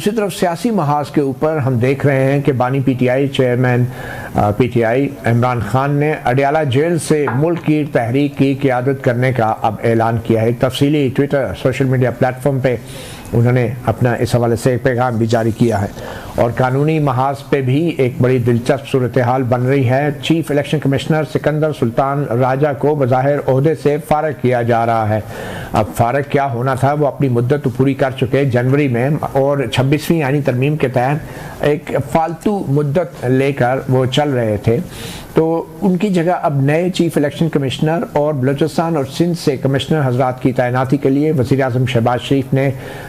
दूसरी तरफ सियासी महाज के ऊपर हम देख रहे हैं कि बानी PTI chairman PTI Imran Khan ने अडयाला जेल से मुल्क की तहरीक की क़ियादत करने का अब ऐलान किया है। एक तफसीली ट्विटर सोशल मीडिया प्लेटफॉर्म पे उन्होंने अपना इस हवाले से एक पैगाम भी जारी किया है और कानूनी महाज पे भी एक बड़ी दिलचस्प सूरत हाल बन रही है। Chief election commissioner Sikandar Sultan Raja को बज़ाहिर ओहदे से फ़ारग किया जा रहा है। अब फ़ारग क्या होना था, वो अपनी मुद्दत तो पूरी कर चुके जनवरी में और 26वीं आईनी तरमीम के तहत एक फालतू मुद्दत लेकर वो चल रहे थे, तो उनकी जगह अब नए चीफ इलेक्शन कमिश्नर और बलूचिस्तान और सिंध से कमिश्नर हजरात की तैनाती के लिए वज़ीर आज़म शहबाज शरीफ ने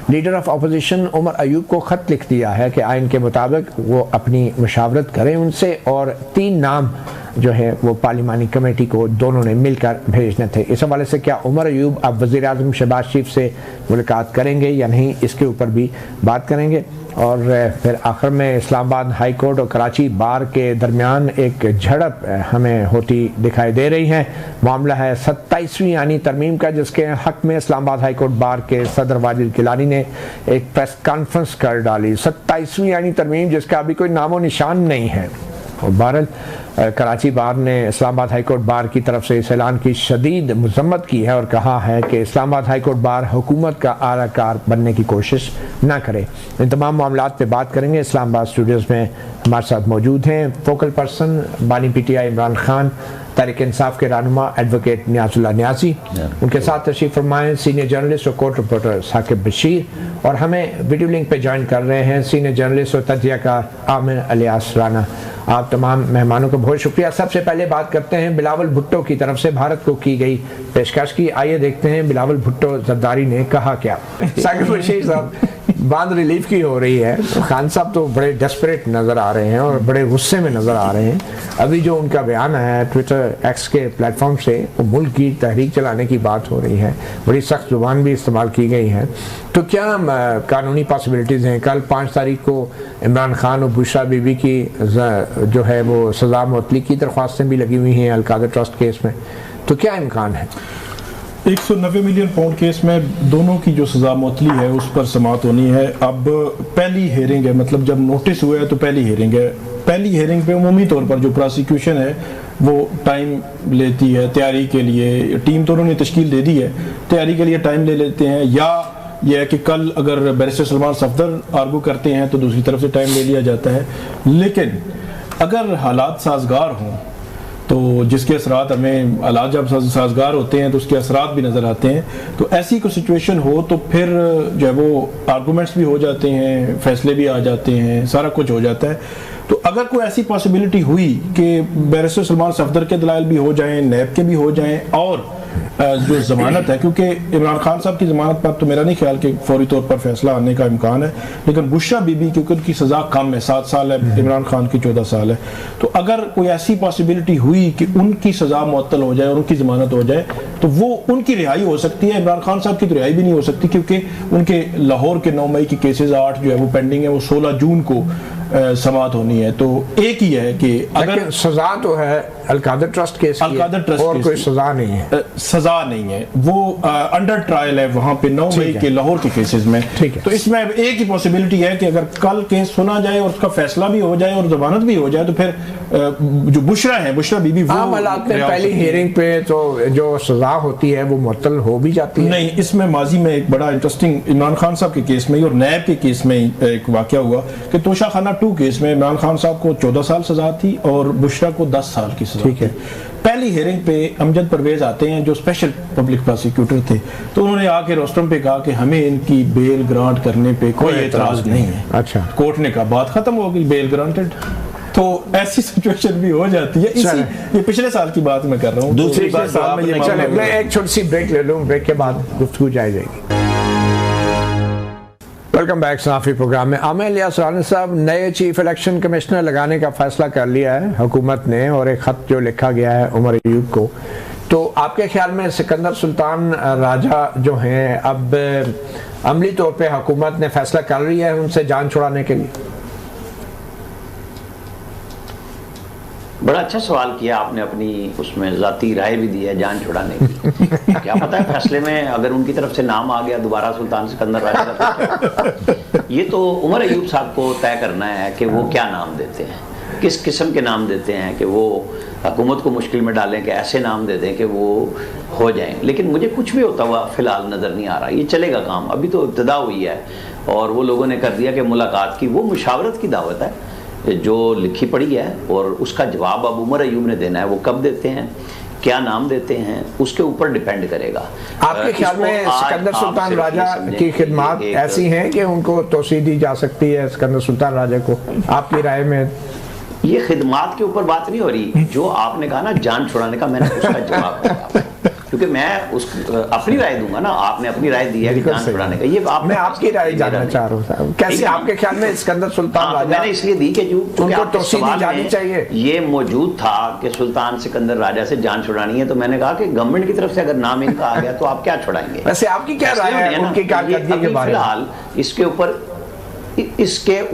leader of opposition Omar Ayub को ख़त लिख दिया है कि आइन के मुताबिक वो अपनी मुशावरत करें उनसे और 3 नाम जो है वो पार्लिमानी कमेटी को दोनों ने मिलकर भेजने थे। इस हवाले से क्या उमर अयूब अब वज़ीर आज़म शहबाज शरीफ से मुलाकात करेंगे या नहीं, इसके ऊपर भी बात करेंगे। और फिर आखिर में इस्लामाबाद हाई कोर्ट और कराची बार के दरमियान एक झड़प हमें होती दिखाई दे रही है। मामला है 27वीं आईनी तरमीम का, जिसके हक़ में इस्लामाबाद हाई कोर्ट बार के सदर वाजिद गिलानी ने एक प्रेस कॉन्फ्रेंस कर डाली। 27वीं आईनी तरमीम जिसका अभी कोई नामो निशान नहीं है। और बहरहाल कराची बार ने इस्लामाबाद हाई कोर्ट बार की तरफ से इस ऐलान की शदीद मजम्मत की है और कहा है कि इस्लामाबाद हाई कोर्ट बार हुकूमत का आलाकार बनने की कोशिश ना करे। इन तमाम मामलात पे बात करेंगे। इस्लामाबाद स्टूडियोज़ में हमारे साथ मौजूद हैं फोकल पर्सन बानी पीटीआई इमरान खान, तहरीक इंसाफ के रहनुमा एडवोकेट नियाजुल्लाह नियाज़ी, उनके साथ तशरीफ़ फरमाएं सीनियर जर्नलिस्ट और कोर्ट रिपोर्टर साकिब बशीर, और हमें वीडियो लिंक पे ज्वाइन कर रहे हैं सीनियर जर्नलिस्ट और तजज़ियाकार आमिर अलियास राना। आप तमाम मेहमानों को बहुत शुक्रिया। सबसे पहले बात करते हैं बिलावल भुट्टो की तरफ से भारत को की गई पेशकश की। आइए देखते हैं बिलावल भुट्टो जरदारी ने कहा क्या। साकिब बशीर साहब, बात रिलीफ की हो रही है, खान साहब तो बड़े डेस्परेट नज़र आ रहे हैं और बड़े गुस्से में नज़र आ रहे हैं। अभी जो उनका बयान है ट्विटर एक्स के प्लेटफॉर्म से, वो मुल्क की तहरीक चलाने की बात हो रही है, बड़ी सख्त जुबान भी इस्तेमाल की गई है। तो क्या कानूनी पॉसिबिलिटीज़ हैं? कल 5 तारीख को इमरान खान और बुशरा बीबी की जो है वो सज़ा मुअत्तली की दरख्वास्तें भी लगी हुई हैं अलकादर ट्रस्ट केस में, तो क्या इम्कान है? 190 मिलियन पाउंड केस में दोनों की जो सज़ा मुअत्तली है उस पर समाअत होनी है। अब पहली हेयरिंग है, मतलब जब नोटिस हुआ है तो पहली हेयरिंग है। पहली हेयरिंग पे उमूमी तौर पर जो प्रोसिक्यूशन है वो टाइम लेती है तैयारी के लिए। टीम तो उन्होंने तश्कील दे दी है, तैयारी के लिए टाइम ले लेते हैं। या यह है कि कल अगर बैरिस्टर सलमान सफदर आर्गू करते हैं तो दूसरी तरफ से टाइम ले लिया जाता है। लेकिन अगर हालात साजगार हों तो जिसके असरात हमें हालात जब साजगार होते हैं तो उसके असरात भी नज़र आते हैं, तो ऐसी कोई सिचुएशन हो तो फिर जो है वो आर्गूमेंट्स भी हो जाते हैं, फैसले भी आ जाते हैं, सारा कुछ हो जाता है। तो अगर कोई ऐसी पॉसिबिलिटी हुई कि बैरिस्टर सलमान सफदर के दलाइल भी हो जाएं, नैब के भी हो जाएं, और जो ज़मानत है, क्योंकि इमरान खान साहब की ज़मानत पर तो मेरा नहीं ख्याल कि फौरी तौर पर फैसला आने का इम्कान है, लेकिन बुशरा बीबी क्योंकि उनकी सज़ा कम है, 7 साल है, इमरान खान की 14 साल है, तो अगर कोई ऐसी पॉसिबिलिटी हुई कि उनकी सज़ा मुअत्तल हो जाए और उनकी ज़मानत हो जाए तो वो उनकी रिहाई हो सकती है। इमरान खान साहब की तो रिहाई भी नहीं हो सकती क्योंकि उनके लाहौर के 9 मई की केसेस 8 जो है वो पेंडिंग है, वो 16 जून को समाअत होनी है। तो एक ही है कि अगर सजा तो है Al-Qadir trust case Al-Qadir trust और कोई सजा नहीं है, सजा नहीं है, वो अंडर ट्रायल है वहां पे 9 मई के लाहौर के केसेस में। तो इसमें एक ही पॉसिबिलिटी है कि अगर कल केस सुना जाए और उसका फैसला भी हो जाए और जमानत भी हो जाए तो फिर जो बुशरा है, बुशरा बीबी, वो पहली हियरिंग पे तो जो सजा होती है वो मुअत्तल हो भी जाती है। नहीं, इसमें माजी में एक बड़ा इंटरेस्टिंग इमरान खान साहब के केस में और नैब के केस में एक वाकया हुआ कि तोशा खाना 2 केस में इमरान खान साहब को 14 साल सजा थी और बुशरा को 10 साल की सजा। ठीक है। पहली हेयरिंग पे अमजद परवेज आते हैं जो स्पेशल पब्लिक प्रोसिक्यूटर थे, तो उन्होंने आके रोस्टम पे कहा कि हमें इनकी बेल ग्रांट करने पे कोई एतराज नहीं है। अच्छा, कोर्ट ने कहा बात खत्म हो गई, बेल ग्रांटेड। तो ऐसी सिचुएशन भी हो जाती है। ये पिछले साल की बात मैं कर रहा हूँ। दूसरी बात मैं एक छोटी सी ब्रेक ले लूँ, ब्रेक के बाद गुफ्तगू जारी रहेगी। वेलकम बैक सनाफी प्रोग्राम में। आमिर अलियास राना साहब, नए चीफ इलेक्शन कमिश्नर लगाने का फैसला कर लिया है हुकूमत ने और एक खत जो लिखा गया है उमर अयूब को, तो आपके ख्याल में सिकंदर सुल्तान राजा जो हैं अब अमली तौर पे हुकूमत ने फैसला कर लिया है उनसे जान छुड़ाने के लिए? बड़ा अच्छा सवाल किया आपने, अपनी उसमें ज़ाती राय भी दी है जान छुड़ाने की। क्या पता है फैसले में अगर उनकी तरफ से नाम आ गया दोबारा सुल्तान सिकंदर राजा का, ये तो उमर अयूब साहब को तय करना है कि वो क्या नाम देते हैं, किस किस्म के नाम देते हैं कि वो हुकूमत को मुश्किल में डालें, कि ऐसे नाम दे दें कि वो हो जाएं। लेकिन मुझे कुछ भी होता हुआ फ़िलहाल नज़र नहीं आ रहा। ये चलेगा काम, अभी तो इब्तिदा हुई है और वो लोगों ने कर दिया कि मुलाकात की, वो मुशावरत की दावत है जो लिखी पड़ी है और उसका जवाब अब उमर अयूब ने देना है। वो कब देते हैं, क्या नाम देते हैं, उसके ऊपर डिपेंड करेगा। आपके ख्याल में सिकंदर सुल्तान राजा की खिदमत ऐसी हैं कि उनको तोसी दी जा सकती है सिकंदर सुल्तान राजा को? आपकी राय में ये खिदमात के ऊपर बात नहीं हो रही, जो आपने कहा ना जान छुड़ाने का, मैंने उसका जवाब दिया क्योंकि मैं उस अपनी राय दूंगा ना, आपने अपनी राय दी है कि जान छुड़ाने का। ये मैं आपकी राय जानना चाह रहा हूँ, कैसे आपके ख्याल में सिकंदर सुल्तान राजा, मैंने इसलिए दी कि उनको तोसी दी जानी चाहिए। ये मौजूद था कि सुल्तान सिकंदर राजा से जान छुड़ानी है, तो मैंने कहा कि गवर्नमेंट की तरफ से अगर नाम इनका आ गया तो आप क्या छुड़ाएंगे। वैसे आपकी क्या राय है उनकी कारकर्दगी के बारे में? फिलहाल इसके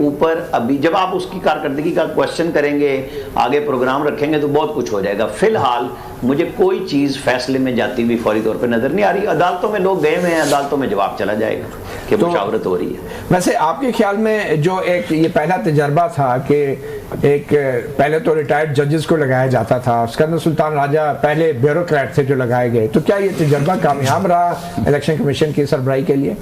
ऊपर अभी जब आप उसकी कारकर्दगी का क्वेश्चन करेंगे, आगे प्रोग्राम रखेंगे तो बहुत कुछ हो जाएगा। फिलहाल मुझे कोई चीज़ फैसले में जाती हुई फौरी तौर पे नज़र नहीं आ रही। अदालतों में लोग गए हुए हैं, अदालतों में जवाब चला जाएगा कि मुशावरत हो रही है। वैसे आपके ख्याल में जो एक ये पहला तजर्बा था कि एक पहले तो रिटायर्ड जजेस को लगाया जाता था, सिकंदर सुल्तान राजा पहले ब्यूरोक्रेट थे जो लगाए गए, तो क्या ये तजर्बा कामयाब रहा इलेक्शन कमीशन की सरबराही के लिए?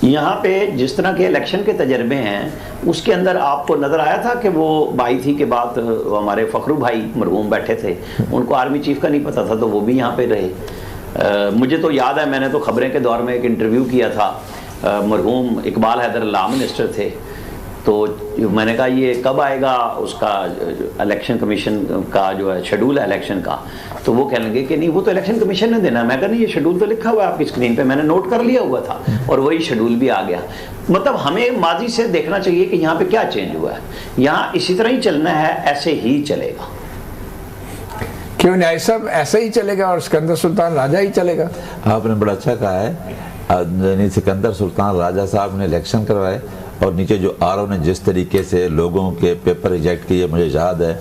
यहाँ पे जिस तरह के इलेक्शन के तजर्बे हैं उसके अंदर आपको नज़र आया था कि वो बाई थी के बाद हमारे फ़खरू भाई मरहूम बैठे थे, उनको आर्मी चीफ का नहीं पता था तो वो भी यहाँ पे रहे। मुझे तो याद है, मैंने तो ख़बरें के दौर में एक इंटरव्यू किया था, मरहूम इकबाल हैदर लॉ मिनिस्टर थे, तो मैंने कहा ये कब आएगा उसका इलेक्शन कमीशन का जो है शेड्यूल है इलेक्शन का, तो वो कहने लगे कि नहीं वो तो इलेक्शन कमीशन ने देना है। मैं कहा नहीं, ये शेड्यूल तो लिखा हुआ है आपकी स्क्रीन पे, मैंने नोट कर लिया हुआ था और वही शेड्यूल भी आ गया। मतलब हमें माजी से देखना चाहिए कि यहाँ पे क्या चेंज हुआ है, यहाँ इसी तरह ही चलना है, ऐसे ही चलेगा। क्यों नहीं सब ऐसे ही चलेगा और सिकंदर सुल्तान राजा ही चलेगा? आपने बड़ा अच्छा कहा है। सिकंदर सुल्तान राजा साहब ने इलेक्शन करवाए और नीचे जो आरओ ने जिस तरीके से लोगों के पेपर रिजेक्ट किए, मुझे याद है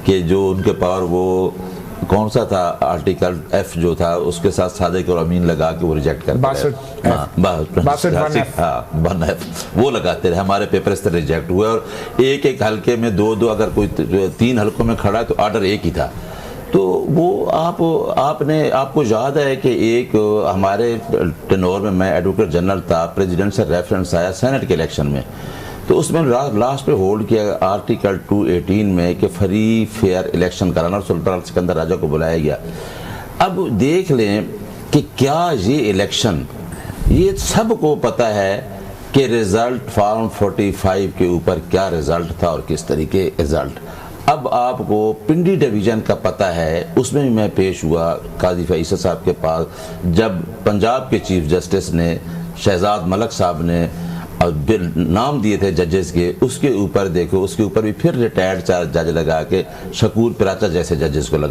कि जो उनके पावर वो कौन सा था आर्टिकल F जो था उसके साथ सादिक और अमीन लगा के वो रिजेक्ट करते रहे, वो लगाते रहे, हमारे पेपर इस तरह रिजेक्ट हुए और एक एक हल्के में दो अगर कोई 3 हल्कों में खड़ा है तो ऑर्डर एक ही था। तो वो आपको याद है कि एक हमारे टेनोर में मैं एडवोकेट जनरल था, प्रेसिडेंट से रेफरेंस आया सेनेट के इलेक्शन में, तो उसमें लास्ट पे होल्ड किया आर्टिकल 218 में कि फ्री फेयर इलेक्शन कराना और सुल्तान सिकंदर राजा को बुलाया गया। अब देख लें कि क्या ये इलेक्शन, ये सबको पता है कि रिजल्ट फॉर्म 45 के ऊपर क्या रिजल्ट था और किस तरीके रिजल्ट। अब आपको पिंडी डिवीज़न का पता है, उसमें भी मैं पेश हुआ काजी फैसल साहब के पास, जब पंजाब के चीफ जस्टिस ने शहजाद मलक साहब ने बिल नाम दिए थे जजेस के, उसके ऊपर देखो उसके ऊपर भी फिर रिटायर्ड 4 जज लगा के शकूर पिराचा जैसे जजेस को लगा।